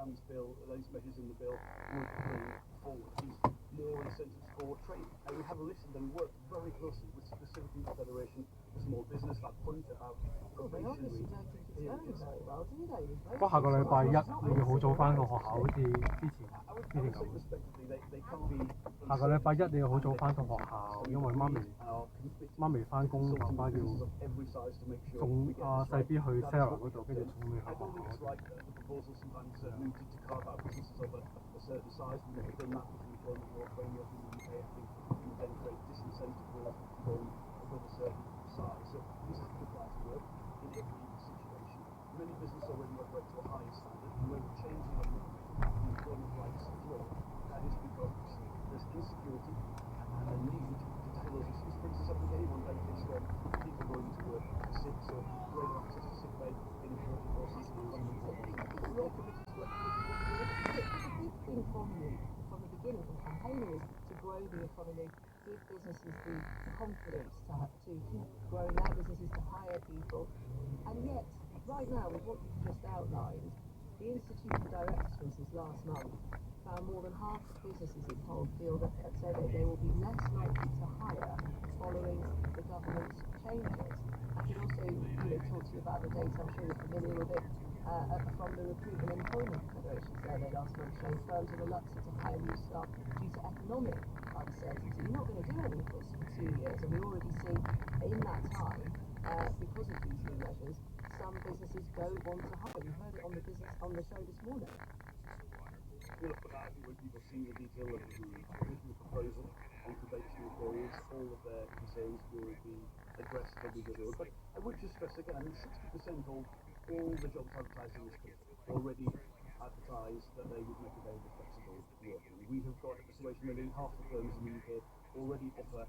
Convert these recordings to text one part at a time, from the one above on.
Dan's bill, those measures in the bill would bring forward is more incentives for trade. And we have listened and worked very closely with specifically the Federation of Small Business, that point about probationary periods. 不過下個禮拜一你要好早翻到學校，好似之前咁。下個禮拜一你要好早翻到學校，因為媽咪翻工，爸爸要送阿細 B 去 Sarah 嗰度，跟住送佢去學校。Many businesses already operate to a higher standard, and we're changing the employment rights law. That is because there's insecurity and a need to tackle those issues. For instance, I think anyone benefits from people going to work sick, so greater access to sick pay in important courses and we're all committed to it. The big thing from the beginning of the campaign is to grow the economy, give businesses the confidence to keep growing their businesses, to hire people, and yet right now, with what you've just outlined, the Institute of Directors, for instance, last month, found more than half of businesses in Hull feel that say that they will be less likely to hire following the government's changes. I can also, talk to you about the data, I'm sure you're familiar with it, from the Recruitment and Employment Federation survey last month, showing firms are reluctant to hire new staff due to economic uncertainty. You're not going to do any of this for 2 years, and we already see in that time, because of these new measures, some businesses don't want to hire. We heard it on the show this morning. Well, I think when people see the detail of the proposal on probationary periods, all of their concerns will be addressed as we go forward. But I would just stress again, 60% of all the jobs advertised in this country already advertise that they would make available flexible working. We have got a situation where nearly half the firms in the UK already offer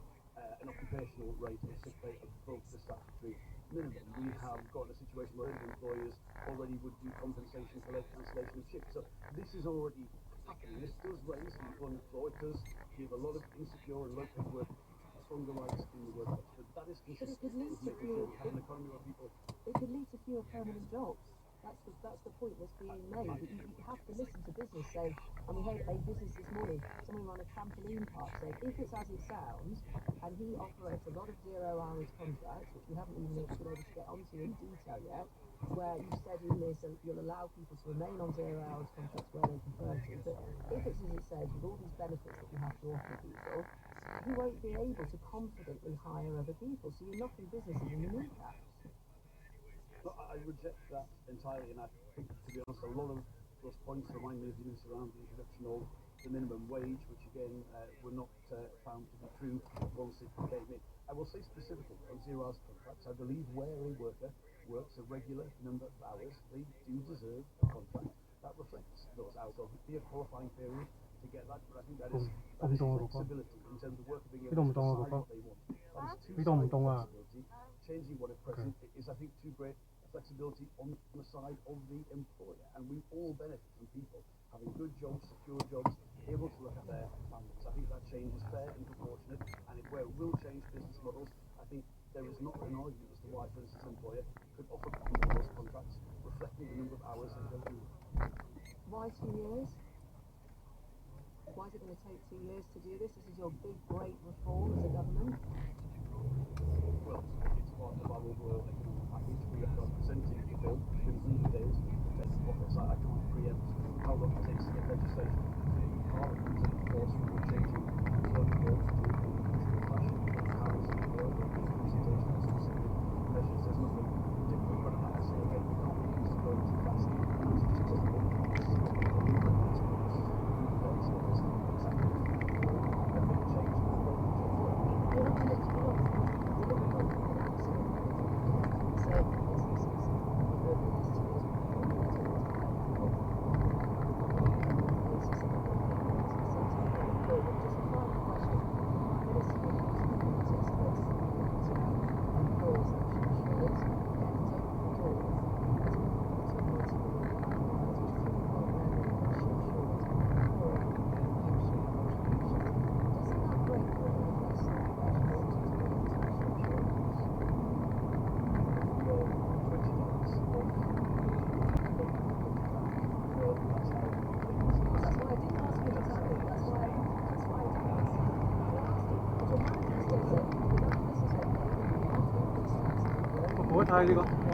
an occupational rate of sick pay above the statutory minimum. We have got a situation where employers already would do compensation for late cancellation of shifts. So this is already happening. This does raise the employment floor. It does give a lot of insecure and low-paid work stronger rights in the workplace. But that is consistent with making sure we have an economy where people... It could lead to fewer permanent jobs. That's the point that's being made. You have to listen to business saying, and we heard a business this morning, someone run a trampoline park saying, if it's as it sounds, and he operates a lot of 0 hours contracts, which we haven't even been able to get onto in detail yet, where you said in this you'll allow people to remain on 0 hours contracts where they prefer to, but if it's as it says, with all these benefits that you have to offer people, you won't be able to confidently hire other people, so you're knocking businesses in the kneecaps. I reject that entirely, and I think, to be honest, a lot of those points remind me of the news around the introduction of the minimum wage, which again were not found to be true once it came in. I will say specifically on 0 hours contracts, I believe where a worker works a regular number of hours, they do deserve a contract that reflects those hours. There'll be a qualifying period to get that, but I think that is flexibility in terms of worker being able to decide what they want. That is two-sided flexibility. Changing what is present is, I think, too great flexibility on the side of the employer, and we all benefit from people having good jobs, secure jobs, able to look at their families. I think that change is fair and proportionate, and where it will change business models, I think there is not an argument as to why, for instance, an employer could offer people those contracts reflecting the number of hours that they'll do. Why 2 years? Why is it going to take 2 years to do this? This is your big, great reform as a government. Well, it's part of our overall economic package. We are presenting the bill within 100 days of office. I can't preempt how long it takes to get legislation through Parliament, and of course we're changing employment laws to fashion hours and work and presentation of specific measures. There's nothing different, but I say again, we can't be used to going too fast. It's just difficult. Kylie got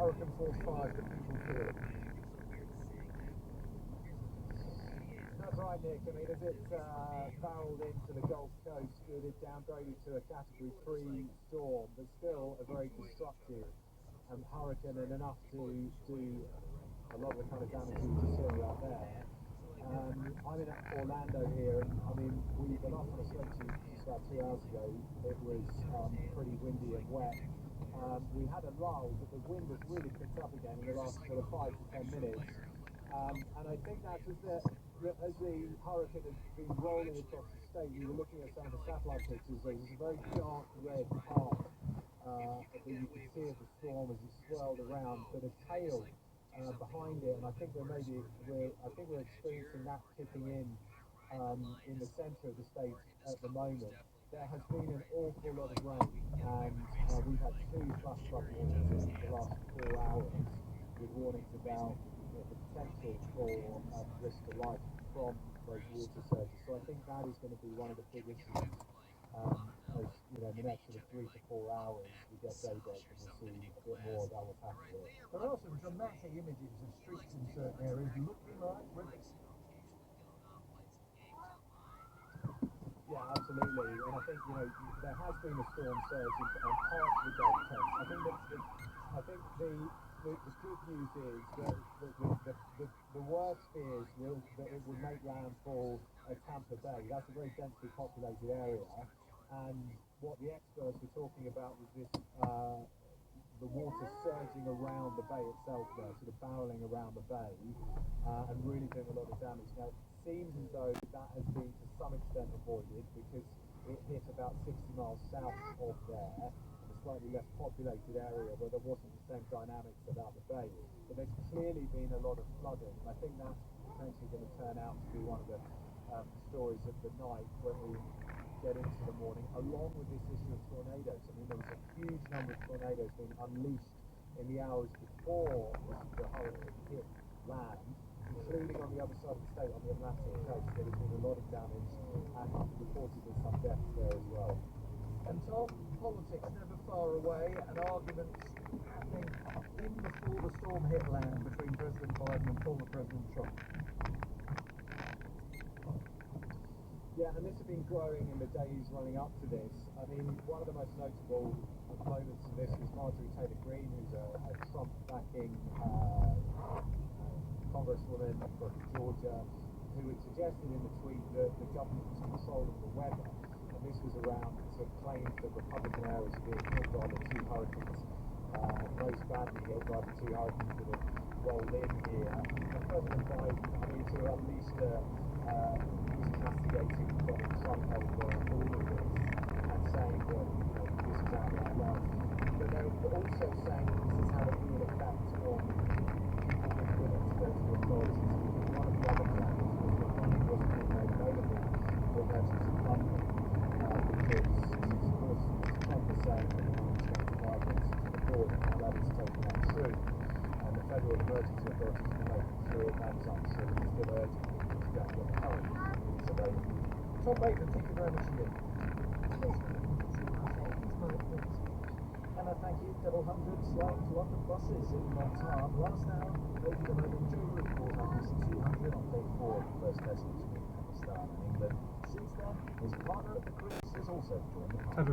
Hurricane Force 5 that people feel. That's right, Nick. I mean, as it barreled into the Gulf Coast, it is downgraded to a Category 3 storm, but still a very destructive hurricane and enough to do a lot of the kind of damage you just saw out there. I'm in Orlando here, and I mean, the last time I spoke to you just about 2 hours ago, it was pretty windy and wet. We had a lull, but the wind has really picked up again in the last sort of 5 to 10 minutes. And I think that's as the hurricane has been rolling across the state. We were looking at some of the satellite pictures. There's a very dark red arc that you can see of the storm as it swirled around, but a tail behind it. And I think we're experiencing that kicking in the centre of the state at the moment. There has been an awful lot of rain, and we've had 2 flash flood warnings in the last 4 hours, with warnings about the potential for risk to life from those water surges. So I think that is going to be one of the big issues. As you know, in the next sort of 3 to 4 hours, we get daybreak and we'll see a bit more about what's happening there. There are some dramatic images of streets in certain areas looking like rivers. Yeah, absolutely. And I think, you know, there has been a storm surge in parts of the Gulf Coast. I think the good news is that the worst fears that it would make landfall at Tampa Bay. That's a very densely populated area. And what the experts were talking about was this, the water surging around the bay itself there, sort of barreling around the bay, and really doing a lot of damage. Now, it seems as though that has been to some extent avoided because it hit about 60 miles south of there, a slightly less populated area where there wasn't the same dynamics about the bay. But there's clearly been a lot of flooding, and I think that's potentially going to turn out to be one of the stories of the night when we get into the morning, along with this issue of tornadoes. I mean, there was a huge number of tornadoes being unleashed in the hours before the hurricane hit land, including on the other side of the state, on the Atlantic coast. There has been a lot of damage and reportedly some deaths there as well. And Tom, politics never far away, and arguments happening even before the storm hit land between President Biden and former President Trump. Yeah, and this has been growing in the days running up to this. I mean, one of the most notable opponents of this was Marjorie Taylor Greene, who's a Trump-backing congresswoman from Georgia, who had suggested in the tweet that the government was controlling the weather. And this was around sort of claims that Republican areas are being hit by the two hurricanes, most badly hit by the two hurricanes that have rolled in here. And President Biden, I mean, to at least was castigating Donald Trump over all of this and saying that, this is outright lies. But they were also saying that this has had a real effect on people being willing to go to the authorities. One of the other factors was that money wasn't being made available for emergency funding because, of course, Trump was saying that he wanted to make migrants to the border, and that is totally untrue. And the federal emergency authorities were making clear that's untrue and still urging people to go and get help. Tom Bateman, thank you very much indeed. And I thank you, double hundreds like London buses in Montan. Last hour, Lady the Moment Joe Report on this 200 on day 4 of the first test between Pakistan and England. Since then, his partner at the crease has also joined the party.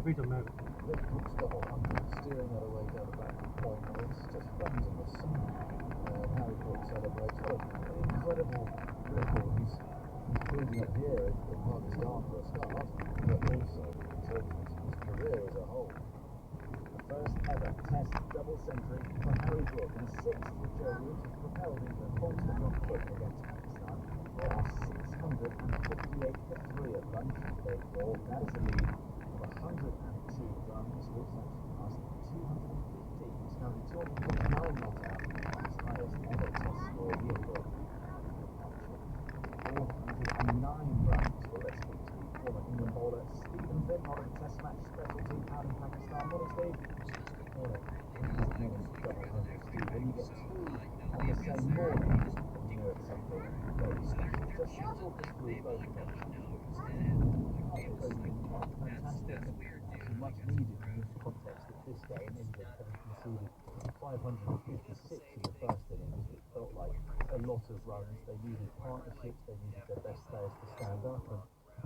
Rick Brooks double hundred, steering that away down the back of the point. It's just runs on the side. Harry Brooks celebrates an incredible record. He's building up here in Pakistan for a start, but also in terms of his career as a whole. The first ever test double century for Harry Brooks and a sixth for Joe Root has propelled England onto the front foot against Pakistan. There are 658 for 3 at lunch in day 4. That is a lead of 102 runs, which actually passed 215. He's currently 249 not out, his highest ever test score here for 409 runs. Well, let's speak to former England bowler Stephen Finn, modern test match specialty out in Pakistan. Morning, Steve. Morning. Double hundred, Stephen. You get 2 on the same morning. You know it's something very special. Just talk us through both of them. Fantastic. Actually much needed in this context at this game. England having conceded 556 in the first innings. It felt like a lot of runs. They needed partnerships, they needed their best players to stand up, and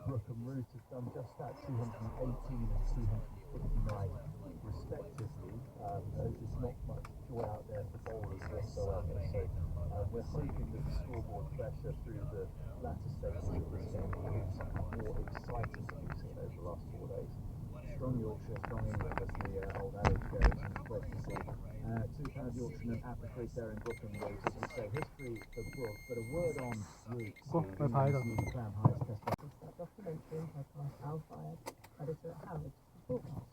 Brook and Root have done just that, 218 and 259 respectively. There's not much joy out there for bowlers whatsoever, so we're hoping that the scoreboard pressure through the latter stages of this game will be something more exciting than we've seen over the last 4 days. Strong Yorkshire, strong England, as the old adage goes, and it's great to see. 2-pound Yorkshireman at the crease there in Brooklyn Root, as you say, history for Brook, but a word on Root, England's newly crowned highest test batter. That documentary by Al Fayed, editor at Harrods, broadcast.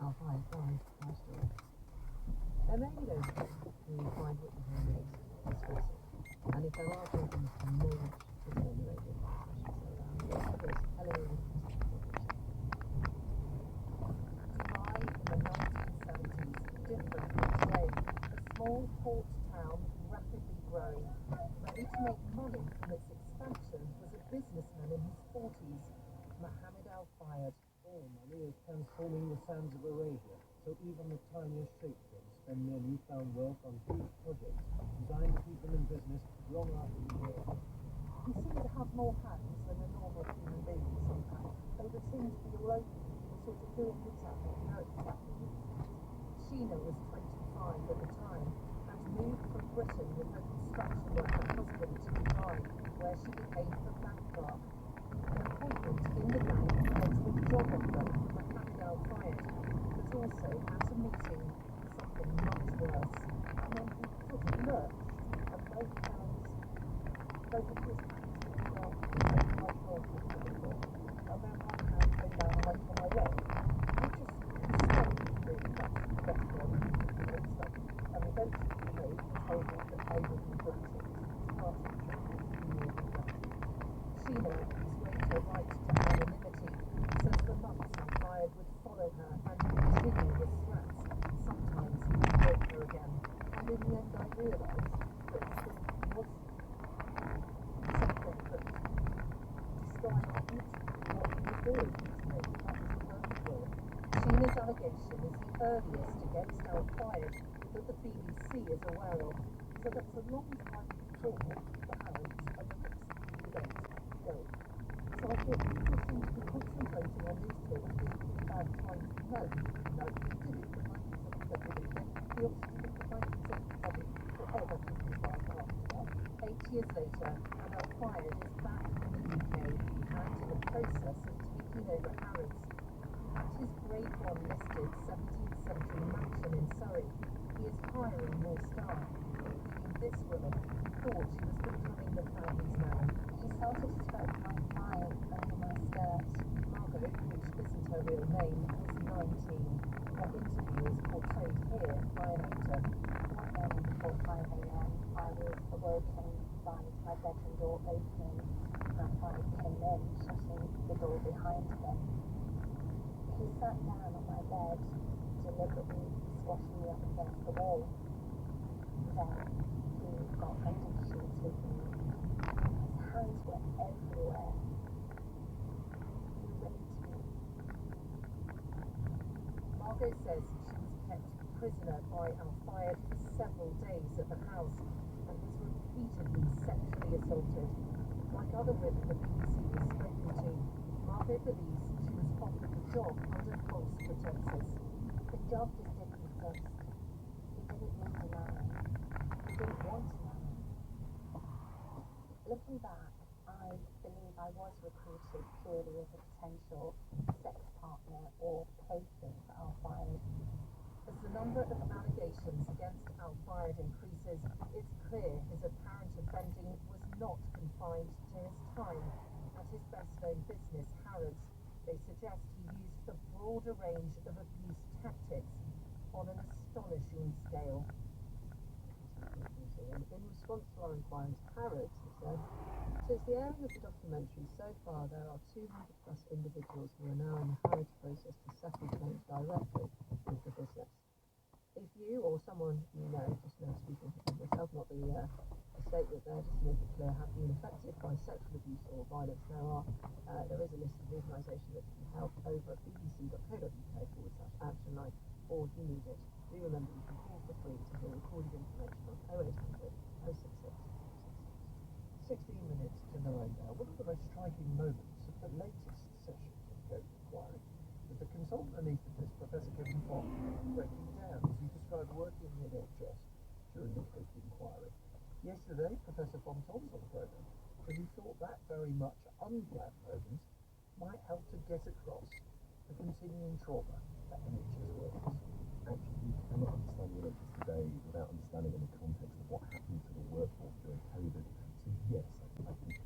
Al Fayed died last year. There may be those who find what you hear next discursive, and if there are problems to manage the formulated, I should say, this Hillary in the 1970s, different from today. A small port town rapidly growing, ready to make money from its expansion, was a businessman in his 40s, Mohammed Al Fayed. Oh, money is transforming the sands of Arabia, so even the tiniest shapeships spend their newfound wealth on huge projects designed to keep them in business long after the war. He seemed to have more hands than a normal human being somehow. They would seem to be all over him, sort of doing exactly Sheena was 25 at the time and moved from Britain with her construction worker husband to Dubai, where she became a bank clerk. An appointment in the bank led to a job offer from Mohammed Al Fayed, but also at a meeting something much worse. And then he sort of lurched, and both of his hands went down my throat, and then one hand came down away from my leg. Sheena, whose later right to anonymity, says the months Al Fayed would follow her and continue with threats. Sometimes he would hurt her again, and in the end I realised that he was allegation is the earliest against Al Fayed that the BBC is aware of, so that's a long time before the Arabs and the risks against Gold. So I thought people seem to be concentrating on these two as being bad times. No, he did it in 1977. He obviously did it in 1977 for other people's lives after that. 8 years later, and Al Fayed is back in the UK and in the process of taking over Harrods. At his Grade 1 listed 17th century mansion in Surrey, he is hiring more staff, including this woman who thought she was becoming the family's nan. He started to spread my fire under my skirt. Margot, which isn't her real name, is 19. Her interview is portrayed here by an actor. One morning before 5 a.m., I was awoken by my bedroom door opening. My father came in, shutting the door behind him. He sat down on my bed, deliberately squashing me up against the wall. Then he got under the sheets with me. His hands were everywhere. He raped me. Margot says she was kept prisoner by Al Fayed for several days at the house and was repeatedly sexually assaulted. Like other women the BBC was spoken to, Margot believes she was offered the job under false pretenses. The job just didn't exist. He didn't need to marry. He didn't want to marry. Looking back, I believe I was recruited purely as a potential sex partner or plaything for Al Fayed. As the number of allegations against Al Fayed increases, it's clear his apparent offending was not confined to his time at his best-known business, Harrods. They suggest he used a broader range of abuse tactics on an astonishing scale. In response to our inquiry into Harrods, he said, since the airing of the documentary, so far there are 200 plus individuals who are now in the Harrods process to settle claims directly with the business. If you or someone you know, just now speaking for myself, not the statement there, just to make it clear, have been affected by sexual abuse or violence, there is a list of the organisation that can help over at bbc.co.uk/action line, or if you need it, do remember you can call for free to hear recorded information on 0800 066 16 minutes to 9 now. One of the most striking moments of the latest session of the Goat Inquiry was the consultant anaesthetist, Professor Kevin Fong, breaking down as he described working in the NHS during the Goat Inquiry. Yesterday, Professor Fong told us on the programme that he thought that very much unplanned moment might help to get across the continuing trauma that NHS workers. Actually, you cannot understand the NHS today without understanding in the context of what happened to the workforce during COVID. So yes, I think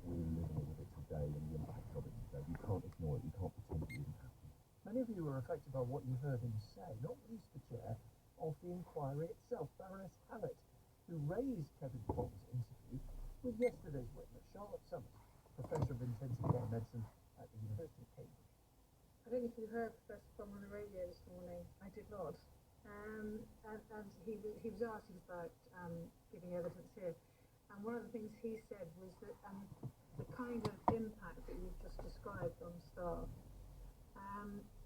we're living with it today and the impact of it today. You can't ignore it. You can't pretend it didn't happen. Many of you were affected by what you heard him say, not least the chair of the inquiry itself, Baroness Hallett, who raised Kevin Fong's interview with yesterday's witness, Charlotte Summers, Professor of Intensive Care Medicine at the University of Cambridge. I don't know if you heard Professor Fong on the radio this morning. I did not. And he was asked about giving evidence here. And one of the things he said was that the kind of impact that you've just described on staff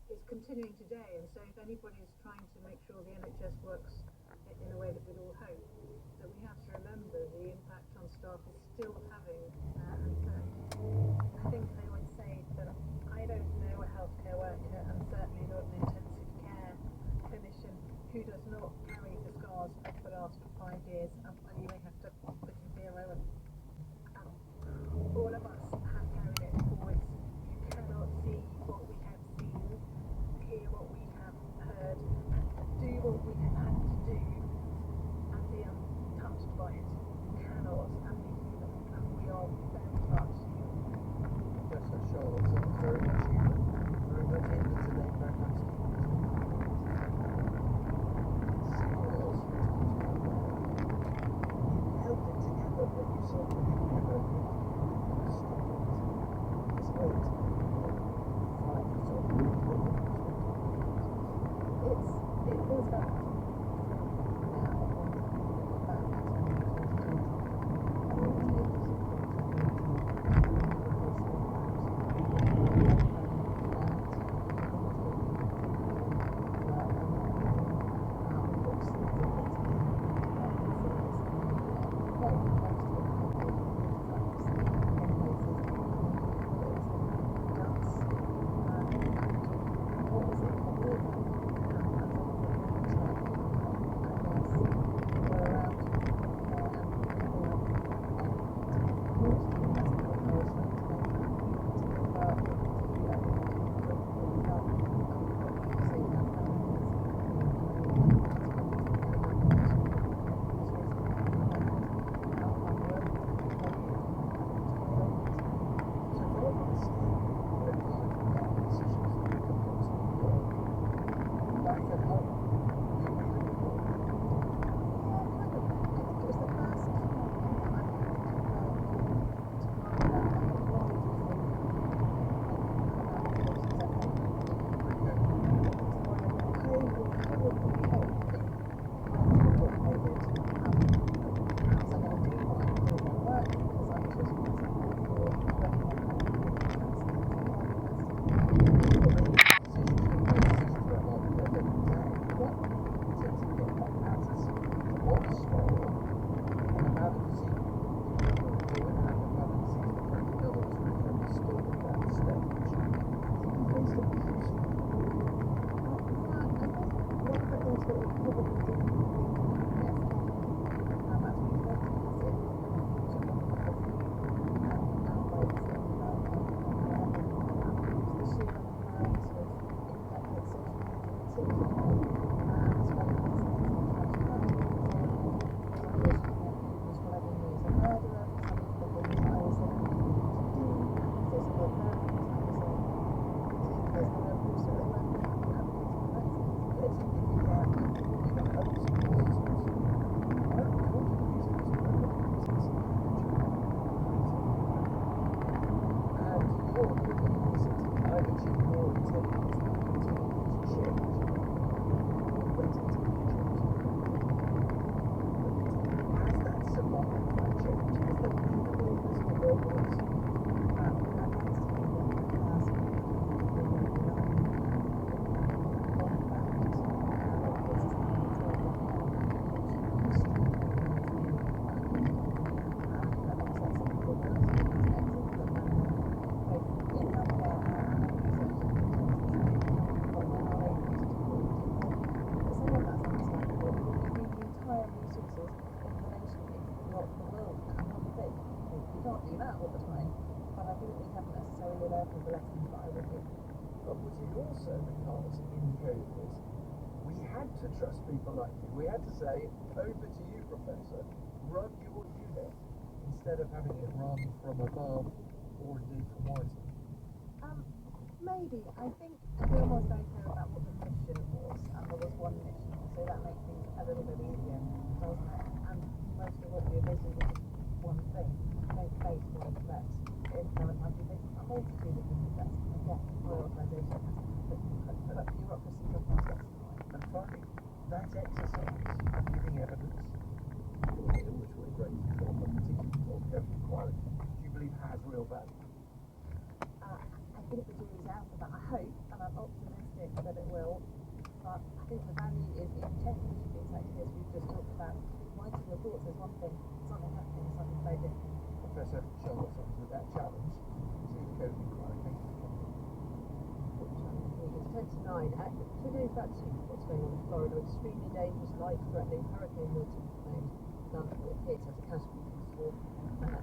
is continuing today. And so if anybody is trying to make sure the NHS works in a way that we'd all hope, that we have to remember the impact on staff is still having an effect. I think I would say that I don't know a healthcare worker, and certainly not an intensive care clinician, who does not carry the scars of the last 5 years, and you may have to put in zero, and all of us have carried it forwards. You cannot see what we have seen, hear what we have heard, do what we have had to do, and be untouched by it. You cannot and be human, and we are very much human. Professor Charlotte Summers, very much human, very much in the today background student. Someone else you held it together when you saw there for the lessons that I would give. But was it also because in COVID we had to trust people like you? We had to say, over to you, Professor, run your unit, instead of having it run from above or indeed from Whitehall. Maybe. I think everyone was very clear about what the mission was, and there was one mission, so that makes things a little bit easier, doesn't it? And most of what you're basically just one thing. You don't face one threat. Now it might be a multitude of different threats. Again, prioritisation has to be put, but bureaucracy sometimes gets in the way. And finally, that exercise of giving evidence, in which we're great for, but particularly for COVID inquiry, do you believe has real value? I think the jury's out for that. I hope, and I'm optimistic that it will. But I think the value is in checking exactly as we've just talked about. Writing reports is one thing, something happening is something very different. Professor Charlotte Summers with that challenge to the COVID inquiry. Thank you for coming. It's 10 to 9. Today's about what's going on in Florida. Extremely dangerous, life-threatening Hurricane Milton named none that hit as a category 4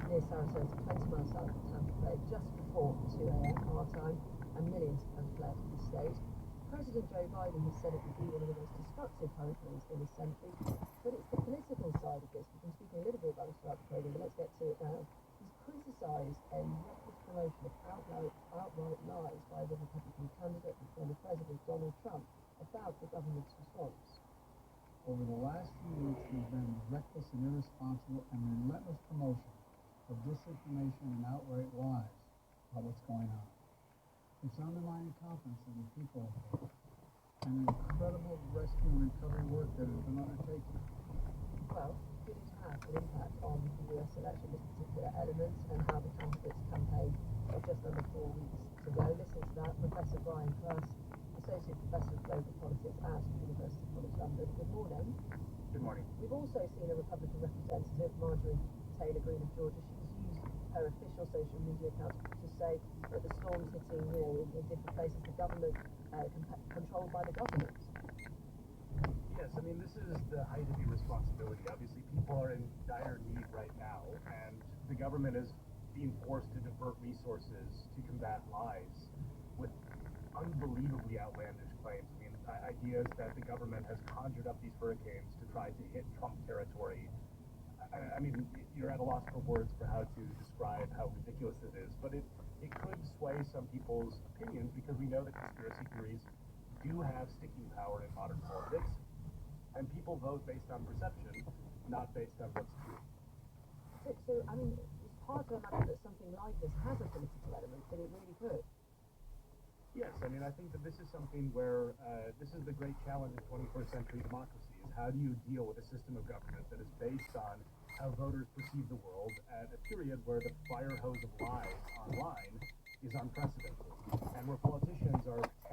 near Sarasota, 20 miles south of Tampa Bay, just before 2 a.m. our time, and millions have fled the state. President Joe Biden has said it would be one of the most destructive hurricanes in his century, but it's the political side of this. We've been speaking a little bit about this throughout the program, but let's get to it now. He's criticised a reckless promotion of outright lies by the Republican candidate and former President Donald Trump about the government's response. Over the last few weeks, there's been reckless and irresponsible and relentless promotion of disinformation and outright lies about what's going on. It's undermining confidence in the people and the incredible rescue and recovery work that has been undertaken. Well, did it have an impact on the US election, this particular element, and how the candidates campaigned just under 4 weeks to go? Listen to that. Professor Brian Kirst, Associate Professor of Global Politics at University College London. Good morning. Good morning. We've also seen a Republican representative, Marjorie Taylor Greene of Georgia. She's used her official social media account to say that the storm's hitting, in different places, the government controlled by the government. Yes, I mean, this is the height of irresponsibility. Obviously, people are in dire need right now, and the government is being forced to divert resources to combat lies with unbelievably outlandish claims. I mean, ideas that the government has conjured up these hurricanes to try to hit Trump territory. I mean, you're at a loss for words for how to describe how ridiculous it is, but it could sway some people's opinions, because we know that conspiracy theories do have sticking power in modern politics, and people vote based on perception, not based on what's true. So I mean, it's hard to imagine that something like this has a political element, but it really could. Yes, I mean, I think that this is something where this is the great challenge of 21st century democracy, is how do you deal with a system of government that is based on how voters perceive the world at a period where the fire hose of lies online is unprecedented, and where politicians are